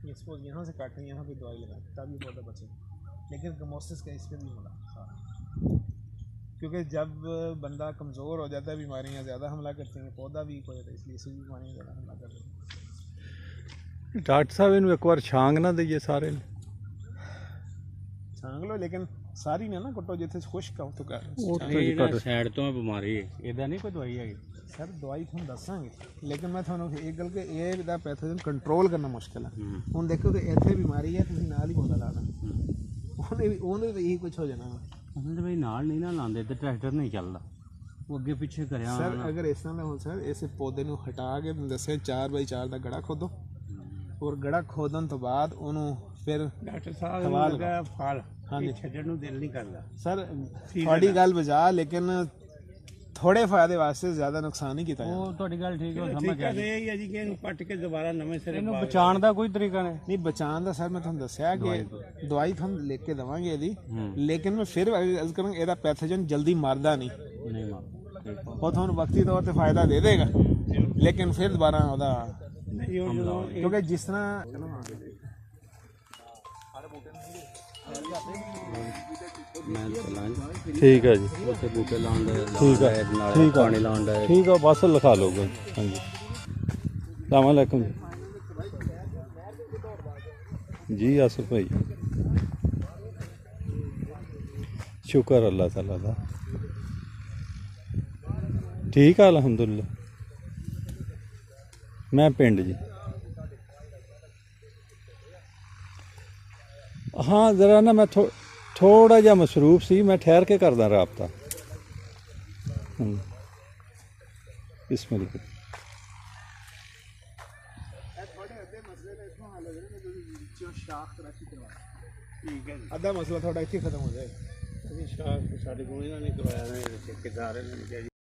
ये सपोज यहाँ से काटें, यहाँ पे दवाई लगाएं तब ये पौधा बचे, लेकिन गमोसिस का इस पर भी होगा सारा, क्योंकि जब बंदा कमज़ोर हो जाता है बीमारियाँ ज़्यादा हमला करती हैं, पौधा वीक हो जाता है, इसलिए इसी बीमारियाँ ज़्यादा हमला कर देती हैं। डॉक्टर साहब इन्हू एक बार छांग ना दईए सारे छांग लो, लेकिन सारी ना कट्टो, जिथे खुश्क हो तो कर साइड तो बीमारी है, इदा नहीं कोई दवाई है सर। दवाई थोड़ा दसांगे, लेकिन मैं थोड़ा एक गल के ये पैथोजन कंट्रोल करना मुश्किल है। हम देखो कि इतने बीमारी है, तुम नाल ही पौधा लाना, उन्हें भी यही कुछ हो जाना। उन्होंने भाई नाल नहीं ना लाते तो ट्रैक्टर नहीं चलता, वो अगे पिछे कर सर। अगर इस तरह हो सर, इस पौधे को हटा के दसे 4x4 का गड़ा खोदो, और गड़ा खोदन तो बाद उन्होंने फिर डॉक्टर साहब फल हाँ जी छड्डण नूं दिल नहीं करता सर। थोड़ी गल बजा, लेकिन थोड़े फायदे वास्ते ज़्यादा नुकसान ही किया। ਉਹ ਤੁਹਾਡੀ ਗੱਲ ਠੀਕ ਹੋ ਸਮਝ ਆ ਇਹ ਹੀ ਹੈ ਜੀ ਕਿ ਇਹਨੂੰ ਪੱਟ ਕੇ ਦੁਬਾਰਾ ਨਵੇਂ ਸਿਰੇ ਇਹਨੂੰ ਬਚਾਉਣ ਦਾ ਕੋਈ ਤਰੀਕਾ नहीं बचाने का सर मैं तुहानू दस्सिया कि दवाई तुहानू लिख के देवांगे ਇਹਦੀ, लेकिन मैं फिर अर्ज करूँगा ਇਹਦਾ पैथोजन जल्दी मरदा नहीं, ਨਹੀਂ ਮਾਰਦਾ वो तुहानू वक्ती तौर पर फायदा दे देगा, लेकिन फिर दोबारा ਉਹਦਾ क्योंकि जिस तरह ਮੈਂ ਚਲਾਂਗਾ ठीक है जी ਉੱਥੇ ਬੂਟੇ ਲਾਉਣ ਦਾ ठीक है ਨਾਲ ठीक ਪਾਣੀ है ਲਾਉਣ ਦਾ ठीक है बस लिखा लोगे। हाँ जी सलामकुम जी आसफ भाई, शुक्र अल्लाह ताला दा ठीक है अल्हम्दुलिल्लाह। मैं पिंड जी हाँ ज़रा ना मैं थोड़ा जिहा मसरूफ सी, मैं ठहर के करदा राबता। बिस्मिल्लाह अद्धा मसला थोड़ा इतने खत्म हो जाए। ਸਾਡੇ ਕੋਲ ਇਹਨਾਂ ਨੇ ਕਰਵਾਇਆ ਨਾ ਠੇਕੇਦਾਰ ਇਹਨਾਂ ਨੇ ਕਿਹਾ